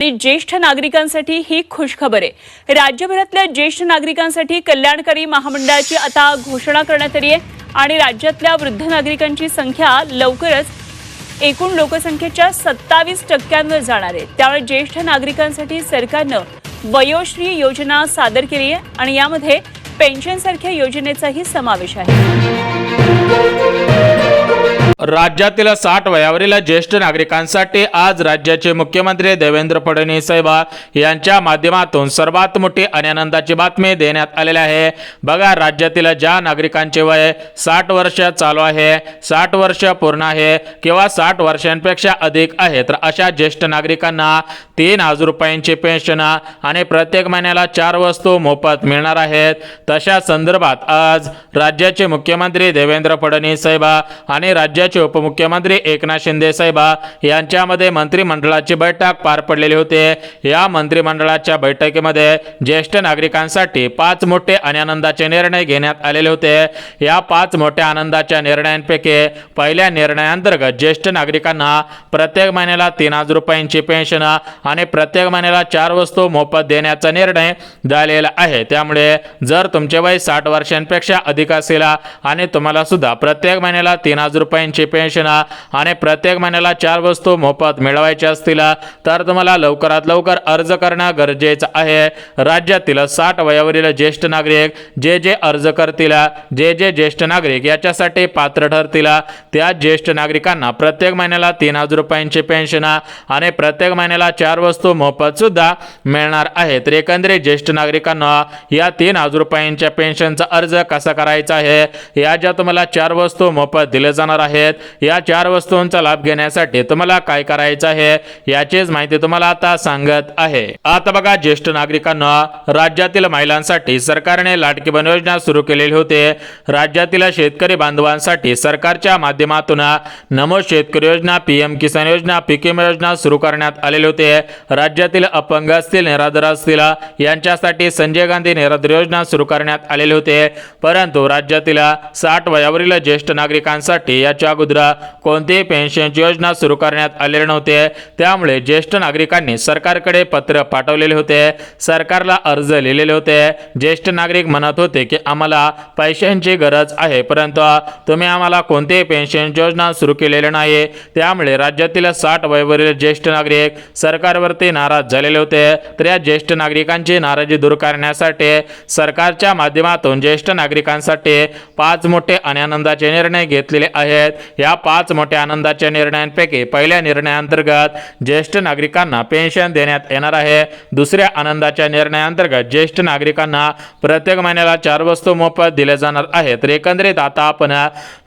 ज्येष्ठ नागरिकांसाठी ही खुशखबर आहे। राज्यभरातल्या ज्येष्ठ नागरिकांसाठी कल्याणकारी महामंडळाची आता घोषणा करण्यात आली आहे आणि राज्यातल्या वृद्ध नागरिकांची संख्या लवकरच एकूण लोकसंख्येच्या 27% जाणार आहे। त्यामुळे ज्येष्ठ नागरिकांसाठी सरकारनं वयोश्री योजना सादर केली आहे आणि यामध्ये पेन्शनसारख्या योजनेचाही समावेश आहे। राज्यातील 60 वयावरील ज्येष्ठ नागरिकांसाठी आज राज्याचे मुख्यमंत्री देवेंद्र फडणवीस साहेब यांच्या माध्यमातून सर्वात मोठी आणि आनंदाची बातमी देण्यात आलेली आहे। बघा, राज्यातील ज्या नागरिकांचे वय 60 वर्ष चालू आहे, 60 वर्ष पूर्ण आहे किंवा 60 वर्षांपेक्षा अधिक आहे, तर अशा ज्येष्ठ नागरिकांना 3000 रुपयांची पेन्शन आणि प्रत्येक महिन्याला 4 वस्तू मोफत मिळणार आहेत। तशा संदर्भात आज राज्याचे मुख्यमंत्री देवेंद्र फडणवीस साहेब आणि राज्याचे उपमुख्यमंत्री एकनाथ शिंदे साहेब यांच्यामध्ये मंत्रिमंडळाची बैठक पार पडलेली होती। या मंत्रिमंडळाच्या बैठकीमध्ये ज्येष्ठ नागरिकांसाठी 5 मोठे आणि आनंदाचे निर्णय घेण्यात आलेले होते। या 5 मोठ्या आनंदाच्या निर्णयांपैकी पहिल्या निर्णयाअंतर्गत ज्येष्ठ नागरिकांना प्रत्येक महिन्याला 3000 रुपयांची पेन्शन आणि प्रत्येक महिन्याला 4 वस्तू मोफत देण्याचा निर्णय झालेला आहे। त्यामुळे जर तुमचे वय 60 वर्षांपेक्षा अधिक असेल आणि तुम्हाला सुद्धा प्रत्येक महिन्याला 3000 रुपयांची पेन्शन आणि प्रत्येक महिन्याला 4 वस्तू मोफत मिळवायच्या असतील तर तुम्हाला लवकरात लवकर अर्ज करणं गरजेचं आहे। राज्यातील 60 वयावरील ज्येष्ठ नागरिक जे अर्ज करतील, जे ज्येष्ठ नागरिक याच्यासाठी पात्र ठरतील, त्या ज्येष्ठ नागरिकांना प्रत्येक महिन्याला 3000 रुपयांची पेन्शन आणि प्रत्येक महिन्याला 4 वस्तू मोफत सुद्धा मिळणार आहे। तर एकंदरीत ज्येष्ठ नागरिकांना या 3000 रुपयांच्या पेन्शनचा अर्ज कसा करायचा आहे, या ज्या तुम्हाला 4 वस्तू मोफत दिले जाणार आहेत, या 4 वस्तूंचा लाभ घेण्यासाठी तुम्हाला काय करायचं आहे याचीच माहिती तुम्हाला आता सांगत आहे। आता बघा, ज्येष्ठ नागरिकांना राज्यातील महिलांसाठी सरकारने लाडकी बहीण योजना सुरू केलेली होती। राज्यातील शेतकरी बांधवांसाठी सरकारच्या माध्यमातून नमो शेतकरी योजना, पीएम किसान योजना, पीक विमा योजना सुरू करण्यात आलेली होती। राज्यातील अपंग असतील, निराधार असतील यांच्यासाठी संजय गांधी निराधार योजना सुरू करण्यात आलेली होती। परंतु राज्यातील 60 वयावरील ज्येष्ठ नागरिकांसाठी याच्या अगोदर कोणतीही पेन्शनची योजना सुरू करण्यात आलेली नव्हती। त्यामुळे ज्येष्ठ नागरिकांनी सरकारकडे पत्र पाठवलेले होते, सरकारला अर्ज लिहिलेले होते। ज्येष्ठ नागरिक म्हणत होते की आम्हाला पैशांची गरज आहे, परंतु तुम्ही आम्हाला कोणतीही पेन्शनची योजना सुरू केलेली नाही। त्यामुळे राज्यातील 60 वयावरील ज्येष्ठ नागरिक सरकारवरती नाराज झालेले होते। तर या ज्येष्ठ नागरिकांची नाराजी दूर करण्यासाठी सरकारच्या माध्यमातून ज्येष्ठ नागरिकांसाठी 5 मोठे आणि आनंदाचे निर्णय घेतलेले आहेत। या 5 मोठ्या आनंदाच्या निर्णयांपैकी पहिल्या निर्णयाअंतर्गत ज्येष्ठ नागरिकांना पेन्शन देण्यात येणार आहे। दुसऱ्या आनंदाच्या निर्णयाअंतर्गत ज्येष्ठ नागरिकांना प्रत्येक महिन्याला 4 वस्तू मोफत दिले जाणार आहेत। तर एकंदरीत आता आपण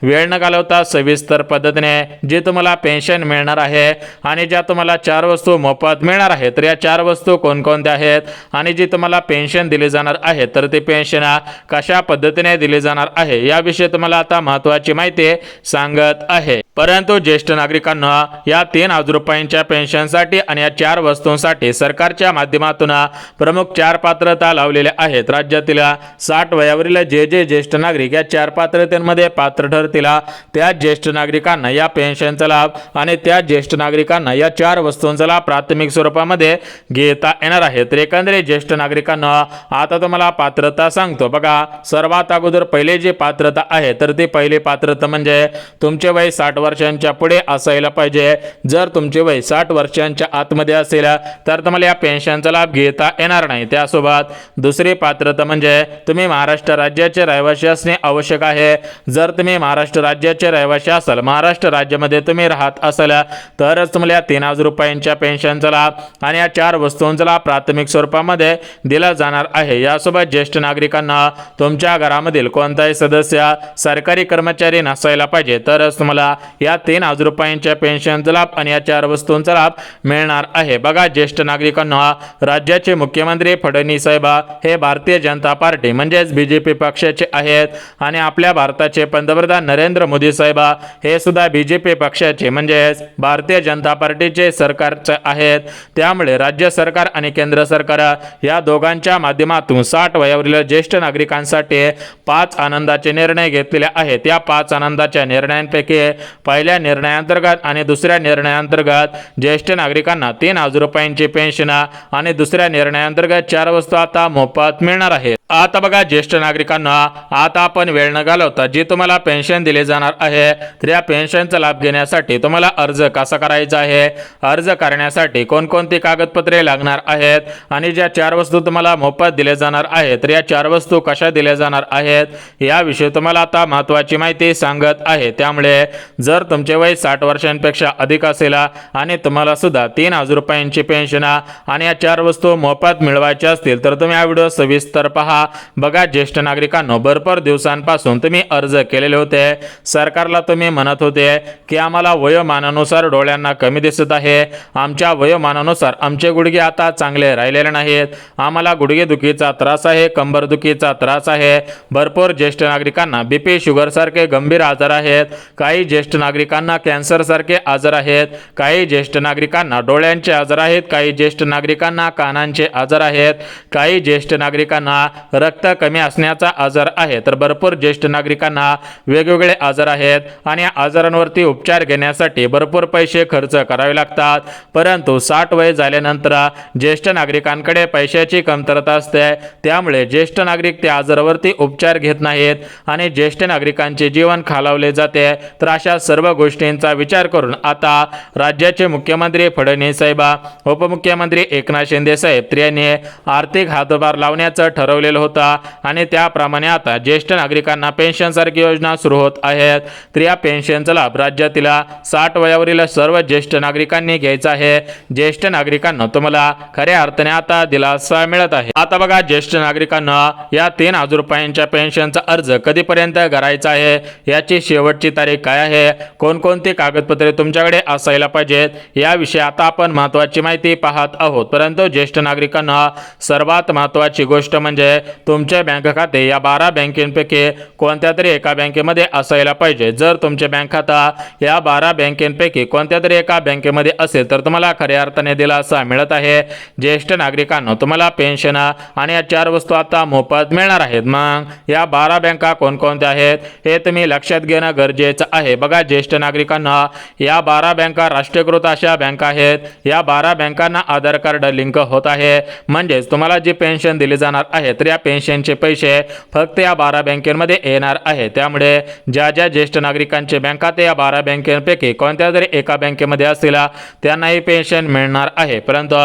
वेळ न घालवता सविस्तर पद्धतीने जे तुम्हाला पेन्शन मिळणार आहे आणि ज्या तुम्हाला 4 वस्तू मोफत मिळणार आहेत, तर या 4 वस्तू कोणकोणत्या आहेत आणि जी तुम्हाला पेन्शन दिली जाणार आहे, तर ते पेन्शन कशा पद्धतीने दिली जाणार आहे याविषयी तुम्हाला आता महत्त्वाची माहिती सांगत आहे। परंतु ज्येष्ठ नागरिकांना या 3000 रुपयांच्या पेन्शनसाठी आणि या 4 वस्तूंसाठी सरकारच्या माध्यमातून प्रमुख 4 पात्रता लावलेल्या आहेत। राज्यातील 60 वयावरील जे ज्येष्ठ नागरिक या 4 पात्रतेमध्ये पात्र ठरतील, त्या ज्येष्ठ नागरिकांना या पेन्शनचा लाभ आणि त्या ज्येष्ठ नागरिकांना या 4 वस्तूंचा लाभ प्राथमिक स्वरूपामध्ये घेता येणार आहे। तर एकंदरीत ज्येष्ठ नागरिकांना आता तुम्हाला पात्रता सांगतो। बघा, सर्वात अगोदर पहिले जे पात्रता आहे, तर ती पहिली पात्रता म्हणजे तुमचे वय 60 वर्षांच्या पुढे असायला पाहिजे। जर तुमचे वय 60 वर्षांच्या आतमध्ये असेल तर तुम्हाला या पेन्शनचा लाभ घेता येणार नाही। त्यासोबत दुसरी पात्रता म्हणजे तुम्ही महाराष्ट्र राज्याचे रहिवासी असणे आवश्यक आहे। जर तुम्ही महाराष्ट्र राज्याचे रहिवासी असाल, महाराष्ट्र राज्यामध्ये तुम्ही राहत असाल, तरच तुम्हाला 3000 रुपयांच्या पेन्शनचा लाभ आणि या 4 वस्तूंचा लाभ प्राथमिक स्वरूपामध्ये दिला जाणार आहे। यासोबत ज्येष्ठ नागरिकांना तुमच्या घरामधील कोणताही सदस्य सरकारी कर्मचारी नसायला पाहिजे, तरच तुम्हाला या 3000 रुपयांच्या पेन्शनचा लाभ आणि या 4 वस्तूंचा लाभ मिळणार आहे। बघा, ज्येष्ठ नागरिकांना राज्याचे मुख्यमंत्री फडणवीस साहेब हे भारतीय जनता पार्टी म्हणजेच बीजेपी पक्षाचे आहेत आणि आपल्या भारताचे पंतप्रधान नरेंद्र मोदी साहेब हे सुद्धा बीजेपी पक्षाचे म्हणजेच भारतीय जनता पार्टीचे सरकारचे आहेत। त्यामुळे राज्य सरकार आणि केंद्र सरकार या दोघांच्या माध्यमातून 60 वयावरील ज्येष्ठ नागरिकांसाठी 5 आनंदाचे निर्णय घेतलेले आहेत। या 5 आनंदाच्या निर्णयांपैकी पहिल्या निर्णयाअंतर्गत आणि दुसऱ्या निर्णयाअंतर्गत ज्येष्ठ नागरिकांना 3,000 रुपयांची पेन्शन आणि दुसऱ्या निर्णयाअंतर्गत 4 वस्तू आता मोफत मिळणार आहेत। आता बघा ज्येष्ठ नागरिकांना, आता आपण वेळ न घालवता जी तुम्हाला पेन्शन दिली जाणार आहे तर या पेन्शनचा लाभ घेण्यासाठी तुम्हाला अर्ज कसा करायचा आहे, अर्ज करण्यासाठी कोणकोणती कागदपत्रे लागणार आहेत आणि ज्या 4 वस्तू तुम्हाला मोफत दिल्या जाणार आहेत तर या 4 वस्तू कशा दिल्या जाणार आहेत याविषयी तुम्हाला आता महत्त्वाची माहिती सांगत आहे। त्यामुळे जर तुमचे वय 60 वर्षांपेक्षा अधिक असेल आणि तुम्हाला सुद्धा 3,000 रुपयांची पेन्शन आणि या 4 वस्तू मोफत मिळवायच्या असतील तर तुम्ही हा व्हिडिओ सविस्तर पहा। बघा ज्येष्ठ नागरिकांनो, भरपूर दिवसांपासून तुम्ही अर्ज केलेले होते, सरकारला तुम्ही म्हणत होते की आम्हाला वयोमानानुसार डोळ्यांना कमी दिसत आहे, आमच्या वयोमानानुसार आमचे गुडघे आता चांगले राहिलेले नाहीत, आम्हाला गुडघेदुखीचा त्रास आहे, कंबरदुखीचा त्रास आहे, भरपूर ज्येष्ठ नागरिकांना बीपी शुगर सारखे गंभीर आजार आहेत, काही ज्येष्ठ नागरिकांना कॅन्सर सारखे आजार आहेत, काही ज्येष्ठ नागरिकांना डोळ्यांचे आजार आहेत, काही ज्येष्ठ नागरिकांना कानांचे आजार आहेत, काही ज्येष्ठ नागरिकांना रक्त कमी असण्याचा आजार आहे, तर भरपूर ज्येष्ठ नागरिकांना वेगवेगळे आजार आहेत आणि या आजारांवरती उपचार घेण्यासाठी भरपूर पैसे खर्च करावे लागतात। परंतु 60 वय झाल्यानंतर ज्येष्ठ नागरिकांकडे पैशाची कमतरता असते, त्यामुळे ज्येष्ठ नागरिक त्या आजारावरती उपचार घेत नाहीत आणि ज्येष्ठ नागरिकांचे जीवन खालावले जाते। तर अशा सर्व गोष्टींचा विचार करून आता राज्याचे मुख्यमंत्री फडणवीस साहेब, उपमुख्यमंत्री एकनाथ शिंदे साहेब यांनी आर्थिक हातभार लावण्याचं ठरवलेलं होता आणि त्याप्रमाणे आता ज्येष्ठ नागरिकांना पेन्शन सारखी योजना सुरू होत आहेत। तर या पेन्शनचा लाभ राज्यातील 60 वयावरील सर्व ज्येष्ठ नागरिकांनी घ्यायचा आहे। ज्येष्ठ नागरिकांना तुम्हाला खऱ्या अर्थाने आता दिलासा मिळत आहे। आता बघा ज्येष्ठ नागरिकांना या 3,000 रुपयांच्या पेन्शनचा अर्ज कधीपर्यंत करायचा आहे, याची शेवटची तारीख काय आहे, कोणकोणती कागदपत्रे तुमच्याकडे असायला पाहिजेत याविषयी आता आपण महत्त्वाची माहिती पाहत आहोत। परंतु ज्येष्ठ नागरिकांना सर्वात महत्त्वाची गोष्ट म्हणजे तुमचे बँक खाते या 12 बँकेपैकी कोणत्या तरी एका बँकेमध्ये असायला पाहिजे। जर तुमचे बँक खाता या 12 बँकेपैकी कोणत्या तरी एका बँकेमध्ये असेल तर तुम्हाला खऱ्या अर्थाने दिलासा मिळत आहे। ज्येष्ठ नागरिकांना तुम्हाला पेन्शन आणि या 4 वस्तू आता मोफत मिळणार आहेत। मग या 12 बँका कोणकोणत्या आहेत हे तुम्ही लक्षात घेणं गरजेचं आहे। बघा ज्येष्ठ नागरिकांना, या 12 बँका राष्ट्रीयकृत अशा बँका आहेत। या 12 बँकांना आधार कार्ड लिंक होत आहे, म्हणजेच तुम्हाला जी पेन्शन दिली जाणार आहे तर या पेन्शनचे पैसे फक्त या 12 बँकेमध्ये येणार आहे। त्यामुळे ज्या ज्या ज्येष्ठ नागरिकांचे बँक खाते या 12 बँकेपैकी कोणत्या तरी एका बँकेमध्ये असेल त्यांनाही पेन्शन मिळणार आहे। परंतु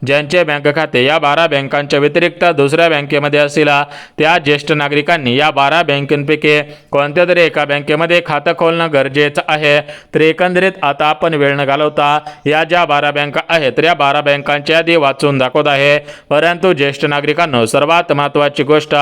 ज्यांचे बँक खाते या 12 बँकांच्या व्यतिरिक्त दुसऱ्या बँकेमध्ये असेल त्या ज्येष्ठ नागरिकांनी या 12 बँकेपैकी कोणत्या तरी एका बँकेमध्ये खातं खोलणं गरजेचं आहे। तर एकंदरीत आता आपण वेळ न घालवता या ज्या 12 बँका आहेत तर या 12 बँकांची यादी वाचून दाखवत आहे। परंतु ज्येष्ठ नागरिकांना सर्वात महत्त्वाची गोष्ट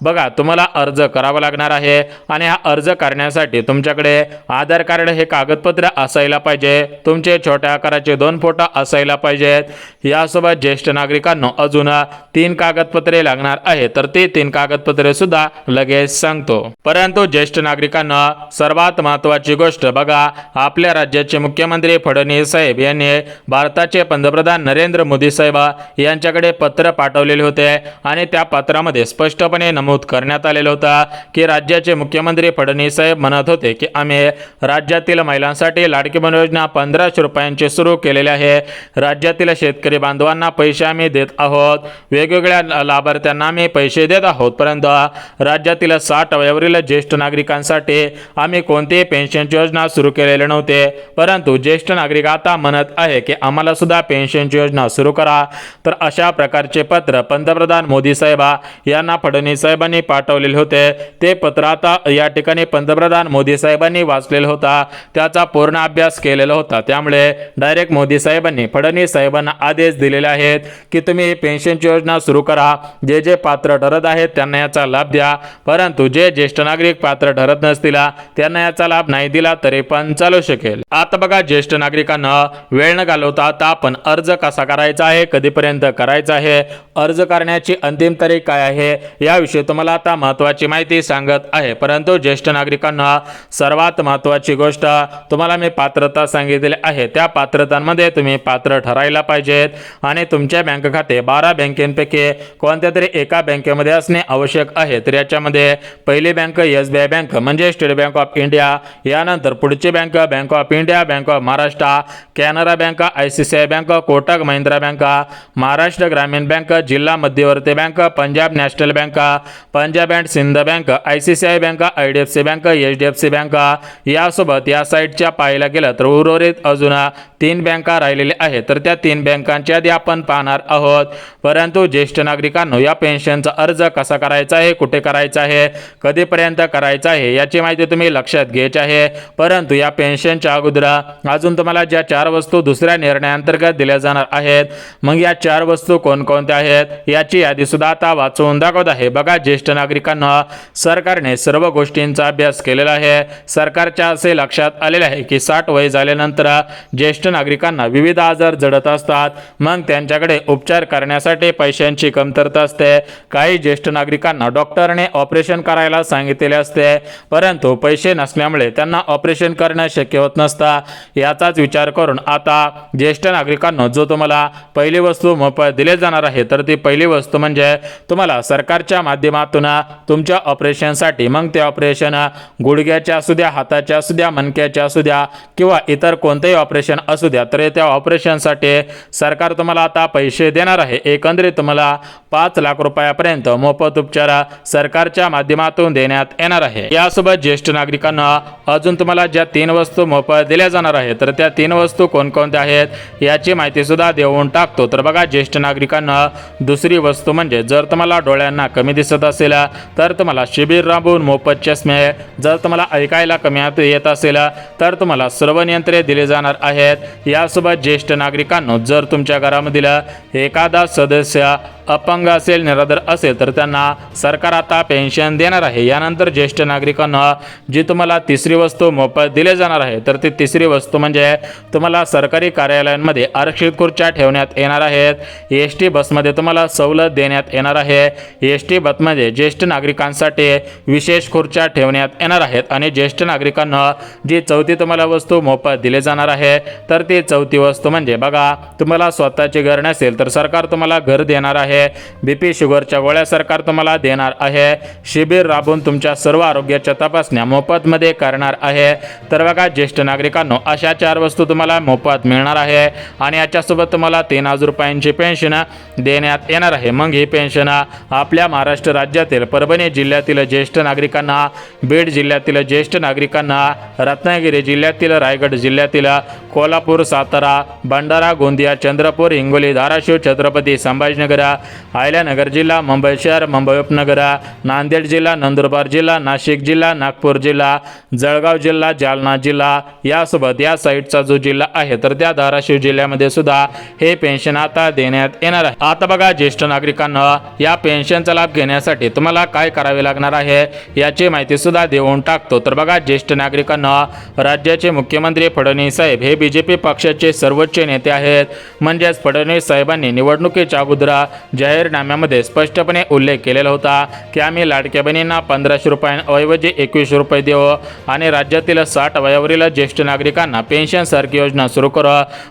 बघा, तुम्हाला अर्ज करावा लागणार आहे आणि हा अर्ज करण्यासाठी तुमच्याकडे आधार कार्ड हे कागदपत्र असायला पाहिजे, तुमचे छोट्या आकाराचे 2 फोटो असायला पाहिजेत। यासोबत ज्येष्ठ नागरिकांना अजून 3 कागदपत्रे लागणार आहेत, तर ते 3 कागदपत्रे सुद्धा लगेच सांगतो। परंतु ज्येष्ठ नागरिकांना सर्वात महत्त्वाची गोष्ट बघा, आपल्या राज्याचे मुख्यमंत्री फडणवीस साहेब यांनी भारताचे पंतप्रधान नरेंद्र मोदी साहेब यांच्याकडे पत्र पाठवलेले होते आणि त्या पत्रामध्ये स्पष्टपणे नमूद करण्यात आलेलं होतं की राज्याचे मुख्यमंत्री फडणवीस साहेब म्हणत होते की आम्ही राज्यातील महिलांसाठी लाडकी बहीण योजना 1500 रुपयांची सुरू केलेली आहे। राज्यातील शेतकरी बांधवांना पैसे आम्ही देत आहोत, वेगवेगळ्या लाभार्थ्यांना आम्ही पैसे देत आहोत, परंतु राज्यातील 60 वयावरील ज्येष्ठ नागरिकांसाठी आम्ही कोणतीही पेन्शनची योजना सुरू केलेली नव्हते। परंतु ज्येष्ठ नागरिक आता म्हणत आहे की आम्हाला सुद्धा पेन्शनची योजना सुरू करा। तर अशा प्रकारचे पत्र पंतप्रधान मोदी साहेब यांना फडणवीस साहेबांनी पाठवलेले होते। ते पत्र आता या ठिकाणी पंतप्रधान मोदी साहेबांनी वाचलेलं होता, त्याचा पूर्ण अभ्यास केलेला होता। त्यामुळे डायरेक्ट मोदी साहेबांनी फडणवीस साहेबांना आदेश दिलेले आहेत की तुम्ही पेन्शनची योजना सुरू करा, जे जे पात्र ठरत आहेत त्यांना याचा लाभ द्या, परंतु जे ज्येष्ठ नागरिक पात्र ठरत नसतील त्यांना याचा लाभ नाही दिला तरी पण चालू शकेल। आता बघा ज्येष्ठ नागरिकांना वेळ न घालवता आता आपण अर्ज कसा करायचा आहे, कधीपर्यंत करायचा आहे, अर्ज करण्याची अंतिम तारीख काय आहे आहे याविषयी तुम्हाला आता महत्त्वाची माहिती सांगत आहे। परंतु ज्येष्ठ नागरिकांना सर्वात महत्त्वाची गोष्ट तुम्हाला मी पात्रता सांगितलेली आहे, त्या पात्रतांमध्ये तुम्ही पात्र ठरायला पाहिजेत आणि तुमचे बँक खाते 12 बँकेपैकी कोणत्या तरी एका बँकेमध्ये असणे आवश्यक आहे। तर याच्यामध्ये पहिली बँक SBI बँक म्हणजे स्टेट बँक ऑफ इंडिया, यानंतर पुढची bank bank of India, bank of Maharashtra, Canara bank, ICICI bank, Kotak Mahindra bank, Maharashtra Gramin bank, जिल्हा मध्यवर्ती bank, Punjab national bank, Punjab and Sindh bank, ICICI bank, IDFC bank, HDFC bank यासोबत या साईटच्या पाहायला गेलं तर उर्वरित अजून 3 बँका राहिलेल्या आहेत। तर त्या 3 बँकांची यादी आपण पाहणार आहोत। परंतु ज्येष्ठ नागरिकांनो या पेन्शनचा अर्ज कसा करायचा आहे, कुठे करायचा आहे, कधीपर्यंत करायचा आहे याची माहिती तुम्ही लक्षात घ्यायची आहे। परंतु या पेन्शनच्या अगोदर अजून तुम्हाला ज्या 4 वस्तू दुसऱ्या निर्णयाअंतर्गत दिल्या जाणार आहेत, मग या 4 वस्तू कोणकोणत्या आहेत याची यादी सुद्धा आता वाचवून दाखवत आहे। बघा ज्येष्ठ नागरिकांना सरकारने सर्व गोष्टींचा अभ्यास केलेला आहे। सरकारच्या असे लक्षात आलेले आहे की 60 वय झाल्यानंतर ज्येष्ठ नागरिकांना विविध आजार जडत असतात, मग त्यांच्याकडे उपचार करण्यासाठी पैशांची कमतरता असते। काही ज्येष्ठ नागरिकांना डॉक्टरने ऑपरेशन करायला सांगितलेले असते, परंतु पैसे नसल्यामुळे त्यांना ऑपरेशन करणं शक्य होत नसतं। याचाच विचार करून आता ज्येष्ठ नागरिकांना जो तुम्हाला पहिली वस्तू मोफत दिली जाणार आहे, तर ती पहिली वस्तू म्हणजे तुम्हाला सरकारच्या माध्यमातून तुमच्या ऑपरेशनसाठी, मग ते ऑपरेशन गुडघ्याच्या असू द्या, हाताच्या असू द्या, मणक्याच्या असू द्या किंवा इतर कोणतेही ऑपरेशन असू द्या, तर त्या ऑपरेशनसाठी सरकार तुम्हाला आता पैसे देणार आहे। एकंदरीत तुम्हाला 5 लाख रुपयापर्यंत मोफत उपचार सरकारच्या माध्यमातून देण्यात येणार आहे। यासोबत ज्येष्ठ नागरिकांना अजून तुम्हाला ज्या 3 वस्तू मोफत दिल्या जाणार आहेत, तर त्या 3 वस्तू कोणकोणत्या आहेत याची माहिती सुद्धा देऊन टाकतो। तर बघा ज्येष्ठ नागरिकांना दुसरी वस्तू म्हणजे जर तुम्हाला डोळ्यांना कमी दिसत असेल तर तुम्हाला शिबिर राबवून मोफत चष्मे, जर तुम्हाला ऐकायला कमी येत असेल तर तुम्हाला सर्व यंत्रे दिली जाणार आहेत। यासोबत ज्येष्ठ नागरिकांना जर तुमच्या घरामधील एखादा सदस्य अपंग असेल, निराधार असेल तर त्यांना सरकार आता पेन्शन देणार आहे। यानंतर ज्येष्ठ नागरिकांना जी तुम्हाला तिसरी वस्तू मोफत दिली जाणार आहे, तर ती तिसरी वस्तू म्हणजे तुम्हाला सरकारी कार्यालयांमध्ये आरक्षित खुर्च्या ठेवण्यात येणार आहेत। ST बसमध्ये तुम्हाला सवलत देण्यात येणार आहे। ST बसमध्ये ज्येष्ठ नागरिकांसाठी विशेष खुर्च्या ठेवण्यात येणार आहेत आणि ज्येष्ठ नागरिकांना जी चौथी तुम्हाला वस्तू मोफत दिली जाणार आहे, तर ती चौथी वस्तू म्हणजे बघा तुम्हाला स्वतःचे घर नसेल तर सरकार तुम्हाला घर देणार आहे। BP शुगरच्या गोळ्या सरकार तुम्हाला देणार आहे। शिबिर राबवून तुमच्या सर्व आरोग्याच्या तपासण्या मोफतमध्ये करणार आहे। तर बघा ज्येष्ठ नागरिकांनो अशा 4 वस्तू तुम्हाला मोफत मिळणार आहे आणि याच्यासोबत तुम्हाला 3000 रुपयांची पेन्शन देण्यात येणार आहे। मग ही पेन्शन आपल्या महाराष्ट्र राज्यातील परभणी जिल्ह्यातील ज्येष्ठ नागरिकांना, बीड जिल्ह्यातील ज्येष्ठ नागरिकांना, रत्नागिरी जिल्ह्यातील, रायगड जिल्ह्यातील, कोल्हापूर, सातारा, भंडारा, गोंदिया, चंद्रपूर, हिंगोली, धाराशिव, छत्रपती संभाजीनगर, अहिल्यानगर जिल्हा, मुंबई शहर, मुंबई उपनगर, नांदेड जिल्हा, नंदुरबार जिल्हा, नाशिक जिल्हा, नागपूर जिल्हा, जळगाव जिल्हा, जालना जिल्हा यासोबत या साईडचा जो जिल्हा आहे तर त्या धाराशिव जिल्ह्यामध्ये सुद्धा हे पेन्शन आता देण्यात येणार आहे। आता बघा ज्येष्ठ नागरिकांना या पेन्शनचा लाभ घेण्यासाठी तुम्हाला काय करावे लागणार आहे याची माहिती सुद्धा देऊन टाकतो। तर बघा ज्येष्ठ नागरिकांना राज्याचे मुख्यमंत्री फडणवीस साहेब हे BJP पक्षाचे सर्वोच्च नेते आहेत। म्हणजेच फडणवीस साहेबांनी निवडणुकीच्या अगोदर जाहीरनाम्यामध्ये स्पष्टपणे उल्लेख केलेला होता की आम्ही लाडक्या बहिणींना 1500 रुपयांऐवजी 2100 रुपये देऊ आणि राज्यातील 60 वयावरील ज्येष्ठ नागरिकांना पेन्शन सारखी योजना सुरू करू।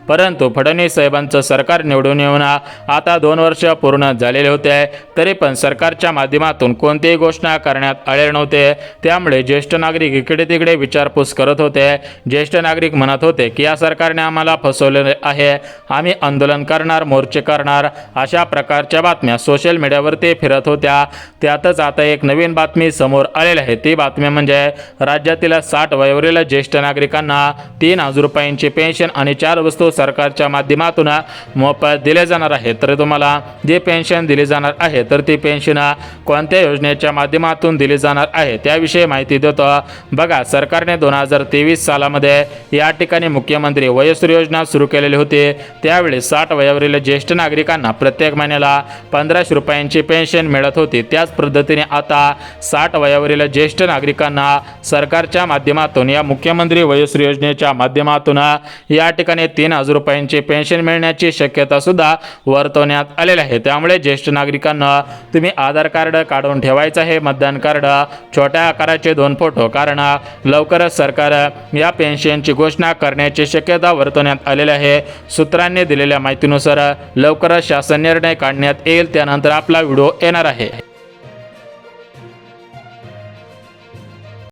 परंतु फडणवीस साहेबांचं सरकार निवडून येऊन आता 2 वर्ष पूर्ण झालेले होते, तरी पण सरकारच्या माध्यमातून कोणतीही घोषणा करण्यात आलेली नव्हते। त्यामुळे ज्येष्ठ नागरिक इकडे तिकडे विचारपूस करत होते। ज्येष्ठ नागरिक म्हणत होते की या सरकारने आम्हाला फसवलेले आहे, आम्ही आंदोलन करणार, मोर्चे करणार, अशा प्रकारच्या बातम्या सोशल मीडियावरती फिरत होत्या। त्यातच आता एक नवीन बातमी समोर आलेली आहे। ती बातमी म्हणजे राज्यातील 60 वयोवरील ज्येष्ठ नागरिकांना 3000 रुपयांची पेन्शन आणि 4 वस्तू सरकारच्या माध्यमातून मोफत दिले जाणार आहे। तर तुम्हाला जे पेन्शन दिली जाणार आहे तर ती पेन्शन कोणत्या योजनेच्या माध्यमातून दिली जाणार आहे त्याविषयी माहिती देतो। बघा सरकारने 2023 सालामध्ये या ठिकाणी मुख्यमंत्री वयश्री योजना सुरू केलेली होती। त्यावेळी 60 वयोवरील ज्येष्ठ नागरिकांना प्रत्येक महिन्याला 1500 रुपयांची पेन्शन मिळत होती, त्याच पद्धतीने आता 60 वयावरील ज्येष्ठ नागरिकांना सरकारच्या माध्यमातून या मुख्यमंत्री वयोश्री योजनेच्या माध्यमातून या ठिकाणी 3000 रुपयांची पेन्शन मिळण्याची शक्यता सुद्धा वर्तवण्यात आलेली आहे। त्यामुळे ज्येष्ठ नागरिकांना तुम्ही आधार कार्ड काढून ठेवायचं आहे, मतदान कार्ड, छोट्या आकाराचे 2 फोटो, कारण लवकरच सरकार या पेन्शनची घोषणा करण्याची शक्यता वर्तवण्यात आलेली आहे। सूत्रांनी दिलेल्या माहितीनुसार लवकरच शासन निर्णय काढण्यात येईल, त्यानंतर आपला व्हिडिओ येणार आहे।